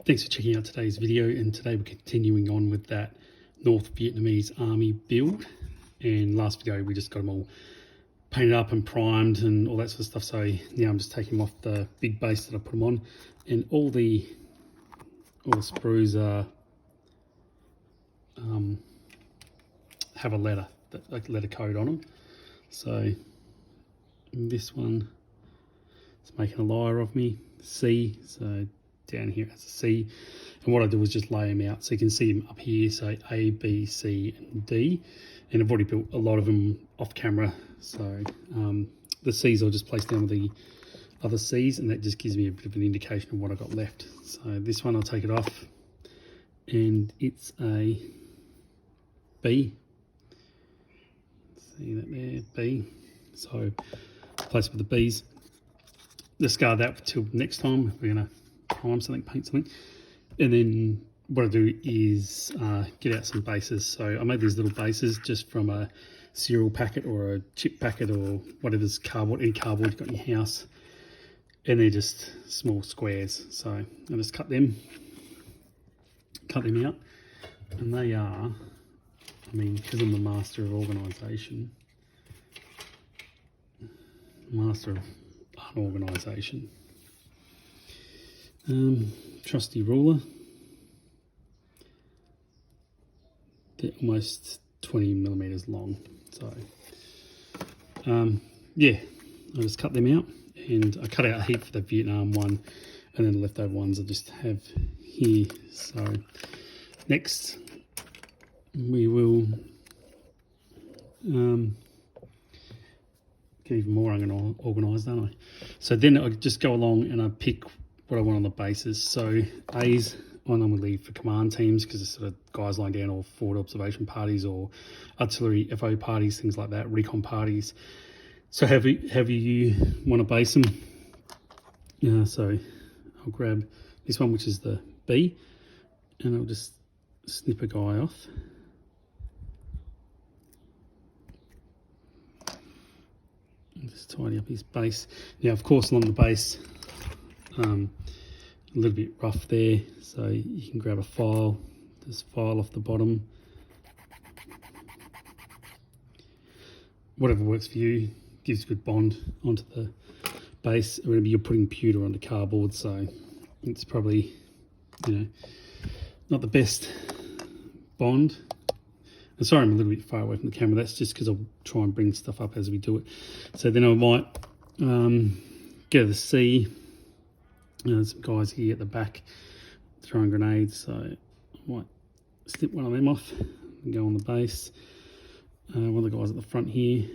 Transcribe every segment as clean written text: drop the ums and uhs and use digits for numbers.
Thanks for checking out today's video, and today we're continuing on with that North Vietnamese Army build. And last video we just got them all painted up and primed and all that sort of stuff, so now I'm just taking them off the big base that I put them on, and all the sprues are have a letter, like letter code on them. So this one is making a liar of me, C, so down here as a C, and what I do is just lay them out so you can see them up here, so A, B, C and D, and I've already built a lot of them off camera, so the C's I'll just place down with the other C's, and that just gives me a bit of an indication of what I've got left. So this one I'll take it off, and it's a B, see that there, B, so place it with the B's. Discard that till next time. We're going to prime something, paint something, and then what I do is get out some bases. So I made these little bases just from a cereal packet or a chip packet or whatever's cardboard, any cardboard you've got in your house, and they're just small squares. So I just cut them out, and they are, I mean, because I'm the master of organisation, master of unorganisation. Trusty ruler. They're almost 20 millimeters long. So yeah, I just cut them out, and I cut out a heap for the Vietnam one, and then the leftover ones I just have here. So next we will get even more organised, don't I? So then I just go along and I pick what I want on the bases. So A's I normally leave for command teams, because it's sort of guys lying down, or forward observation parties, or artillery FO parties, things like that, recon parties. So however you want to base them. So I'll grab this one, which is the B, and I'll just snip a guy off. And just tidy up his base. Now, of course, along the base, a little bit rough there, so you can grab a file, just file off the bottom. Whatever works for you, gives a good bond onto the base. Remember, you're putting pewter onto cardboard, so it's probably, not the best bond. And sorry, I'm a little bit far away from the camera. That's just because I'll try and bring stuff up as we do it. So then I might get the C. Some guys here at the back throwing grenades, so I might snip one of them off and go on the base. One of the guys at the front here.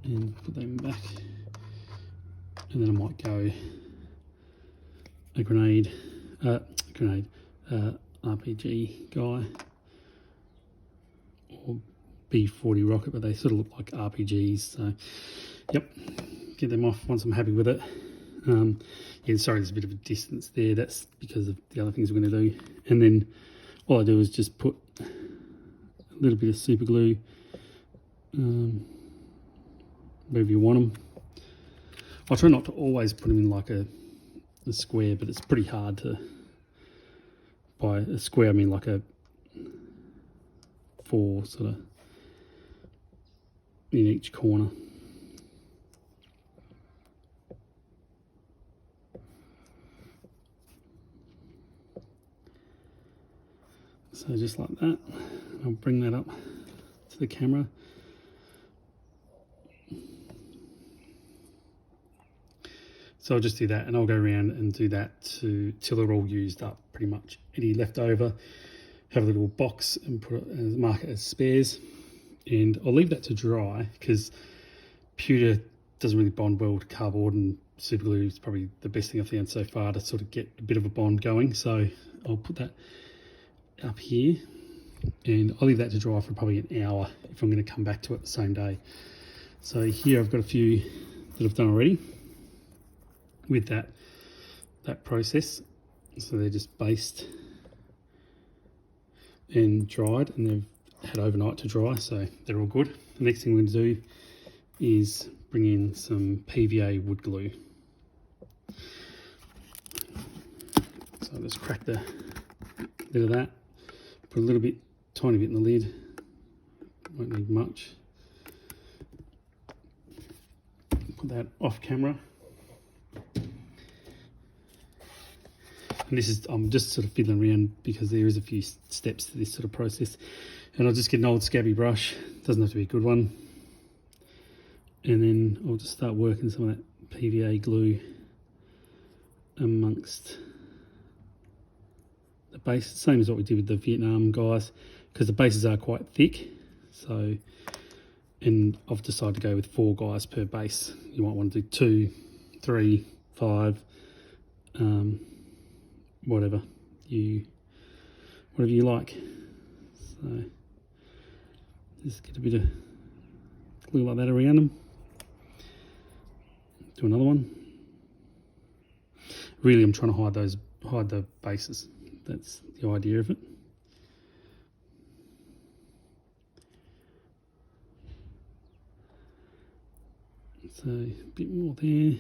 And put them back. And then I might go a grenade, RPG guy, or B40 rocket, but they sort of look like RPGs. So yep, get them off once I'm happy with it. Yeah, sorry, there's a bit of a distance there. That's because of the other things we're going to do. And then all I do is just put a little bit of super glue wherever you want them. I'll try not to always put them in like a square, but it's pretty hard to, by a square I mean like a 4 sort of in each corner. So just like that, I'll bring that up to the camera. So I'll just do that, and I'll go around and do that till they're all used up pretty much. Any left over, have a little box and put it as, mark it as spares, and I'll leave that to dry, because pewter doesn't really bond well to cardboard, and super glue is probably the best thing I've found so far to sort of get a bit of a bond going. So I'll put that up here, and I'll leave that to dry for probably an hour if I'm going to come back to it the same day. So here I've got a few that I've done already with that process. So they're just based and dried, and they've had overnight to dry, so they're all good. The next thing we're going to do is bring in some PVA wood glue. So I'll just crack the lid of that, put a little bit, tiny bit in the lid, won't need much. Put that off camera. And this is, I'm just sort of fiddling around because there is a few steps to this sort of process. And I'll just get an old scabby brush, doesn't have to be a good one. And then I'll just start working some of that PVA glue amongst the base, same as what we did with the Vietnam guys, because the bases are quite thick. So, and I've decided to go with 4 guys per base. You might want to do 2, 3, 5, whatever you like. So just get a bit of glue like that around them. Do another one. Really, I'm trying to hide the bases. That's the idea of it. So a bit more there.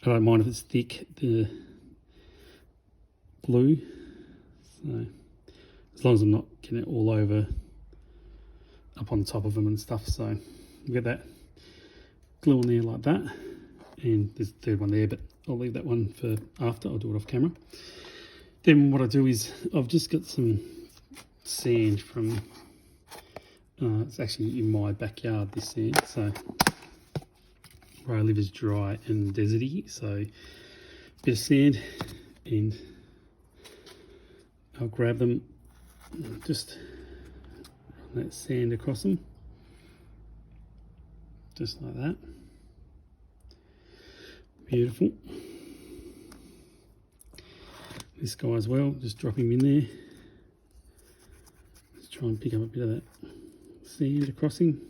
I don't mind if it's thick, the glue. So as long as I'm not getting it all over up on top of them and stuff. So we get that glue on there like that. And there's a third one there, but I'll leave that one for after. I'll do it off camera. Then what I do is I've just got some sand from, it's actually in my backyard, this sand. So where I live is dry and deserty, so a bit of sand, and I'll grab them, just run that sand across them, just like that. Beautiful. This guy as well, just drop him in there. Let's try and pick up a bit of that sand across him.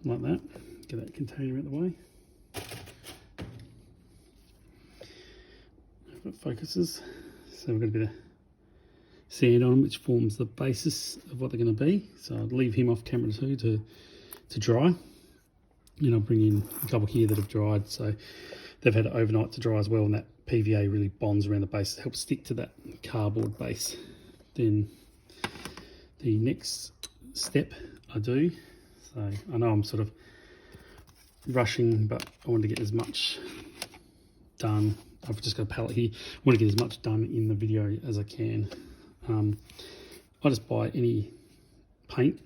Like that. Get that container out of the way. If it focuses. So we've got a bit of sand on them, which forms the basis of what they're going to be. So I'll leave him off camera too to dry. And I'll bring in a couple here that have dried. So they've had it overnight to dry as well, and that PVA really bonds around the base, helps stick to that cardboard base. Then the next step I do, so I know I'm sort of rushing, but I want to get as much done. I've just got a palette here. I want to get as much done in the video as I can. I just buy any paint,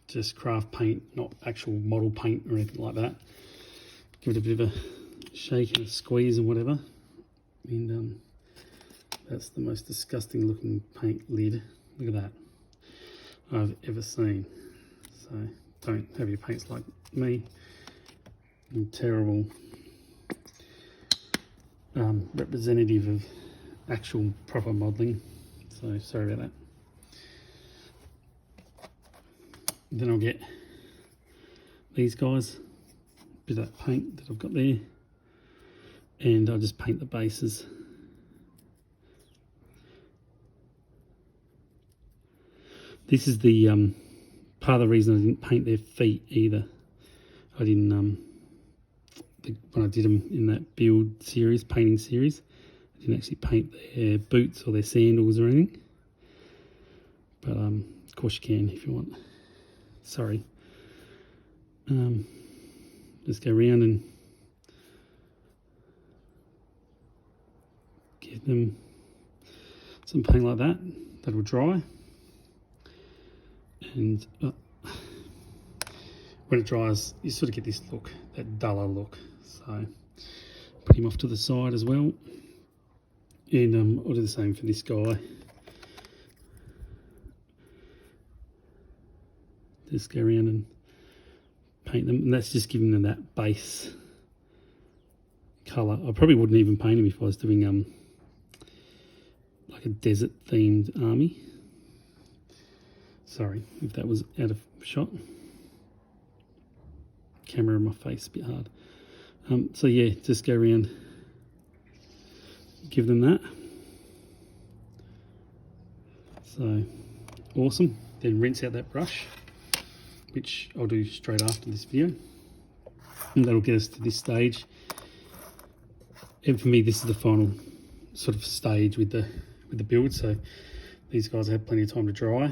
just craft paint, not actual model paint or anything like that. Give it a bit of a shake and a squeeze and whatever. And that's the most disgusting looking paint lid. Look at that. I've ever seen. So don't have your paints like me. I'm terrible representative of actual proper modelling. So sorry about that. Then I'll get these guys, a bit of that paint that I've got there, and I'll just paint the bases. This is the part of the reason I didn't paint their feet either. I didn't, when I did them in that build series, painting series, I didn't actually paint their boots or their sandals or anything. But of course you can if you want. Sorry. Just go around and give them some paint like that. That'll dry. And when it dries, you sort of get this look, that duller look. So put him off to the side as well. And I'll do the same for this guy. Just go around and paint them, and that's just giving them that base colour. I probably wouldn't even paint them if I was doing like a desert themed army. Sorry if that was out of shot. Camera in my face, a bit hard. So yeah, just go around, give them that. So awesome. then rinse out that brush, which I'll do straight after this video, and that'll get us to this stage. And for me, this is the final sort of stage with the build, so these guys have plenty of time to dry.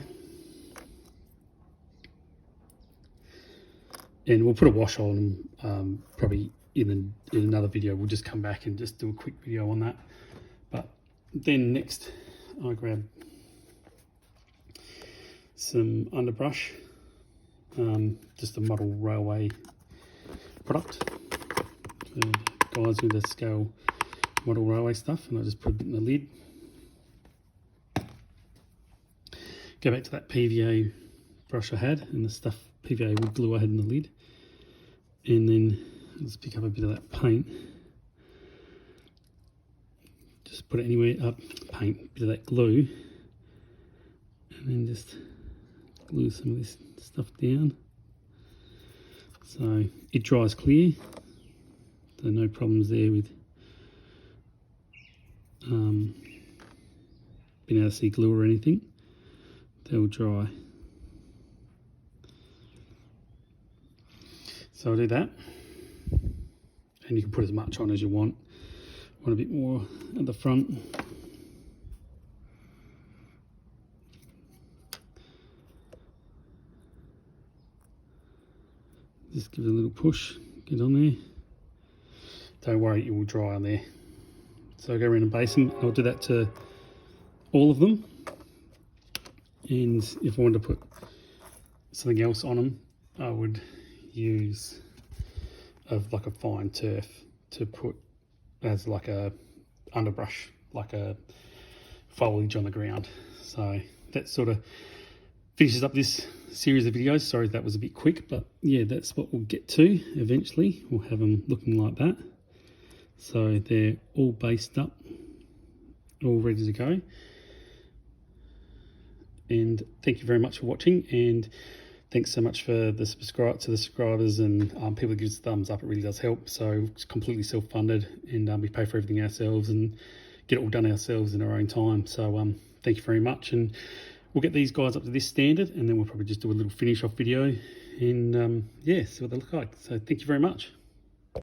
And we'll put a wash on them probably in another video. We'll just come back and just do a quick video on that. But then next I grab some Underbrush, just a model railway product for guys with a scale model railway stuff, and I just put it in the lid. Go back to that PVA brush I had and the stuff PVA wood glue I had in the lid, and then let's pick up a bit of that paint. Just put it anywhere up, paint, a bit of that glue, and then just glue some of this stuff down. So it dries clear, so no problems there with being able to see glue or anything. They'll dry. So I'll do that, and you can put as much on as you want. Want a bit more at the front. Just give it a little push, get on there. Don't worry, it will dry on there. So I'll go around and base them. I'll do that to all of them. And if I wanted to put something else on them, I would use like a fine turf to put as like a underbrush, like a foliage on the ground. So that sort of finishes up this series of videos. Sorry that was a bit quick, but yeah, that's what we'll get to eventually. We'll have them looking like that. So they're all based up, all ready to go. And thank you very much for watching, and thanks so much for the subscribers and people that give us thumbs up. It really does help. So it's completely self-funded, and we pay for everything ourselves and get it all done ourselves in our own time. So thank you very much, and we'll get these guys up to this standard, and then we'll probably just do a little finish off video and yeah, see what they look like. So thank you very much.